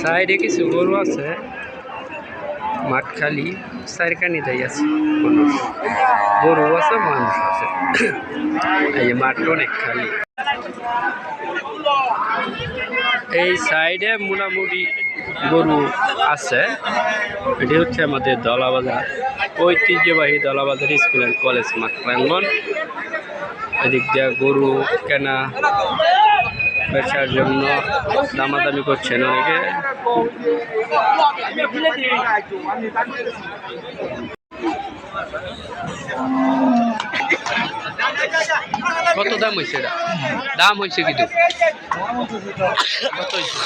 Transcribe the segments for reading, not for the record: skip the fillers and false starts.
সাইডে কিছু গরু আছে, মাঠ খালি, সাইরকানি তাই আছে, গরু আছে, মানুষ আছে। এই মাঠটা অনেক খালি। এই সাইডে মোটামুটি গরু আছে। এটি হচ্ছে আমাদের দলাবাজার, ঐতিহ্যবাহী দলাবাজার স্কুল অ্যান্ড কলেজ মাঠ প্রাঙ্গণ। এদিক দিয়ে গরু কেনা বেচার জন্য দামাদামি করছেন অনেকে। কত দাম হয়েছে? এটা দাম হয়েছে কিন্তু কত হয়েছে?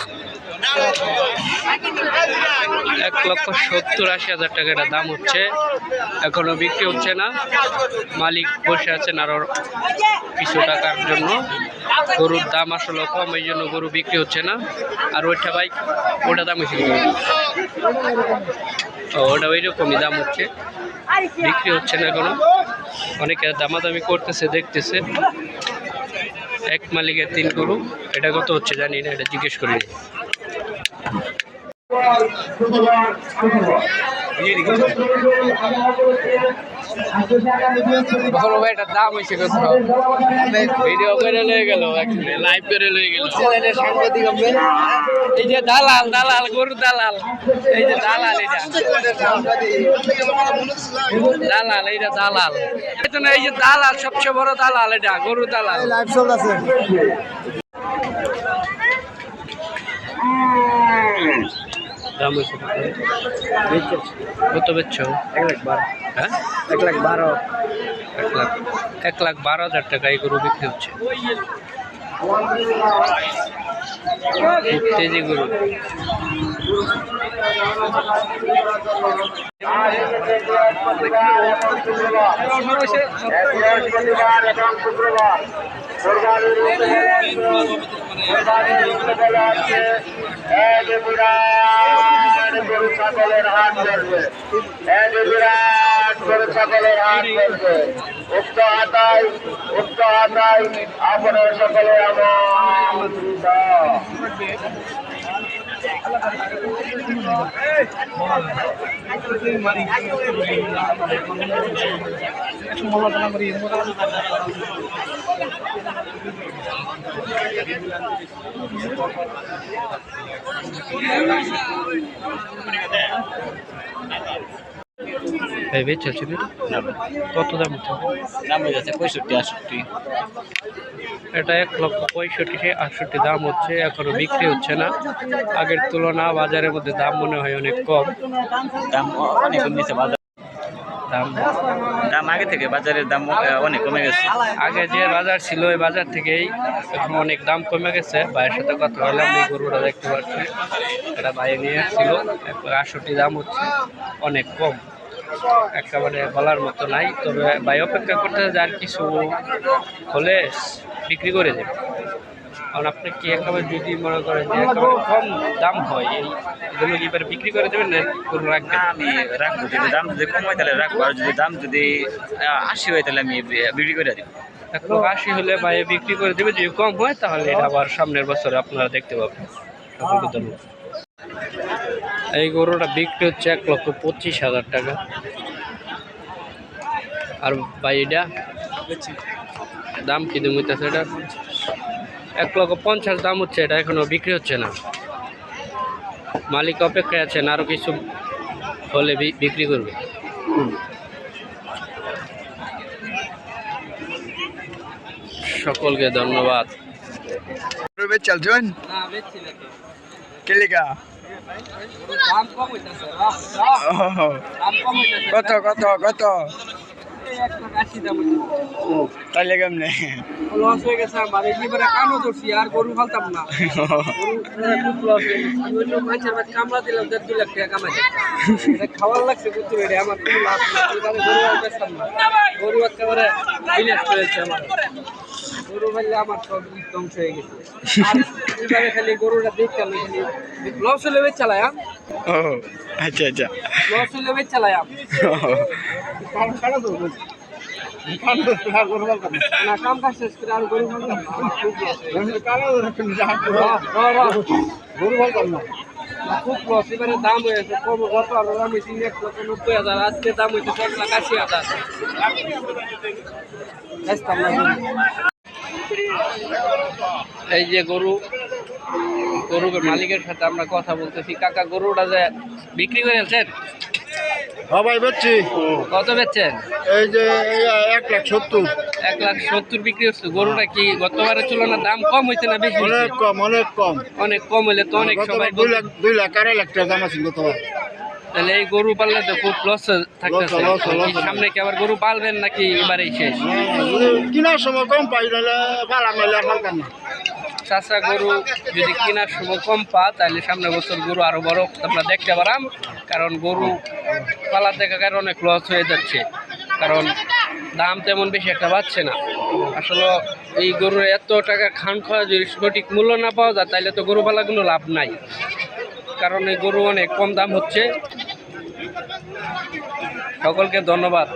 1,70,80,000 টাকা এটা দাম হচ্ছে। এখনো বিক্রি হচ্ছে না, মালিক বসে আছেন আরো কিছু টাকার জন্য। গরুর দাম আসলে কম, এই জন্য গরু বিক্রি হচ্ছে না। আর ওইটা ভাই, ওটা দাম হয়েছে কিন্তু ওটা ওইরকমই দাম হচ্ছে, বিক্রি হচ্ছে না এখনো। অনেকে দামাদামি করতেছে, দেখতেছে। এক মালিকের 3 গরু। এটা কত হচ্ছে জানি না, এটা জিজ্ঞেস করি। এটার দাম হয়েছে কত? ভিডিও করে লয়ে গেল, লাইভ করে লয়ে গেল সাংবাদিক। এই যে দালাল, দালাল, গরু দালাল। এই যে দালাল, এটা দালাল, এইটা দালাল। এই যে দালাল, সবচেয়ে বড় দালাল এটা, গরু দালাল। লাইভ চলছে। দাম হয়েছে কত? বেচছো? 1,12,000। হ্যাঁ, 1,12,000। 1,12,000 টাকা এই গরু বিক্রি হচ্ছে। তেজি গরু। ছাগলের হাট করবে, ছাগলের হাট করবে। উক্ত হাতায় আপনার সকলে আমন্ত্রিত। কত দাম? দাম হয়ে যাচ্ছে 65-68। এটা 1,65,68 দাম হচ্ছে, এখনো বিক্রি হচ্ছে না। আগের তুলনা বাজারের মধ্যে দাম মনে হয় অনেক কম। দাম অনেক কমেছে, বাজার দাম আগে থেকে বাজারের দাম অনেক কমে গেছে। আগে যে বাজার ছিল ওই বাজার থেকেই এখন অনেক দাম কমে গেছে। ভাইয়ের সাথে কথা বললাম, এই গরুটা দেখতে পাচ্ছি, এটা ভাই নিয়ে এসেছিল। 1,68 দাম হচ্ছে, অনেক কম, একেবারে বলার মতো নাই। তবে ভাই অপেক্ষা করতে আর কিছু হলে বিক্রি করে দেবে। কারণ আপনি কি একেবারে যদি মনে করেন যে একেবারে কম দাম হয়, এইগুলো এবার বিক্রি করে দেবেন না গরু রাখবেন? আমি রাখবো, যদি দাম যদি কম হয় তাহলে রাখবো, আর যদি দাম যদি 80 হয় তাহলে আমি বিক্রি করে দেবো। 1,80 হলে ভাই বিক্রি করে দেবে, যদি কম হয় তাহলে এটা আবার সামনের বছরে আপনারা দেখতে পাবেন। সকলকে ধন্যবাদ। এই গরুটা বিক্রি হচ্ছে 1,25,000 টাকা। আর ভাই এটা দাম কি দিতেছে? এটা 1,50,000 দাম হচ্ছে, এটা এখনো বিক্রি হচ্ছে না। মালিক অপেক্ষায় আছেন, আরো কিছু হলে বিক্রি করবে। সকলকে ধন্যবাদ। চলছেন কেলিকা কত কত কত? তাইলে কেমনে লস হয়ে গেছে আমার, এবারে কানো ধরছি আর গরু ফালতাম না। কামড়া দিলাম 1.5 লাখ টাকা কামাই, খাওয়ার লাগছে বুঝতে পেরে আমার কোনো লাভ না। গরু আর বেচতাম না, গরু একেবারে বিনাশ করেছে আমার। গরু ফেললে আমার সব ধ্বংস হয়ে গেছে। খালি গরুটা দেখতে লস হলে বেচ চালাই। আচ্ছা আচ্ছা, লস হলে বেচ চালাই। না কাম কাজ শেষ করে আর গরু বলতাম না খুব লস এবারে দাম হয়েছে কম গত আর দাম হয়েছে 1,90,000 আজকে দাম হয়েছে 1,80,000 বেচতাম না গরু। এই যে গরুর মালিকের সাথে আমরা কথা বলতেছি। কাকা গরুটা যে বিক্রি করে ফেলছেন? হ্যাঁ ভাই বেচছি। কত বেচছেন? এই যে 1,70,000। 1,70,000 বিক্রি হচ্ছে। গরুটা কি গতবারের তুলনায় দাম কম হয়েছে না বেশি? অনেক কম, অনেক কম। অনেক কম হলে তো অনেক সবাই 2 লাখ 2,00,000 2,50,000 টাকা দাম আছে গতবার। তাহলে এই গরু পাললে তো খুব লস থাকতেছে। লস। সামনে কি আবার গরু পালবেন নাকি এবারেই শেষ? কিনার সময় কম পাই নাহলে পালাম নাহলে আর পালতাম না। চাষা গরু যদি কেনার সময় কম পা তাহলে সামনে বছর গরু আরো বড় আমরা দেখতে পারাম, কারণ গরু পালার দেখা কারণে অনেক লস হয়ে যাচ্ছে, কারণ দাম তেমন বেশি একটা পাচ্ছে না। আসলে এই গরুর এত টাকা খান খাওয়া যদি সঠিক মূল্য না পাওয়া যায় তাহলে তো গরু পালা কোনো লাভ নাই, কারণ এই গরু অনেক কম দাম হচ্ছে। সকলকে ধন্যবাদ।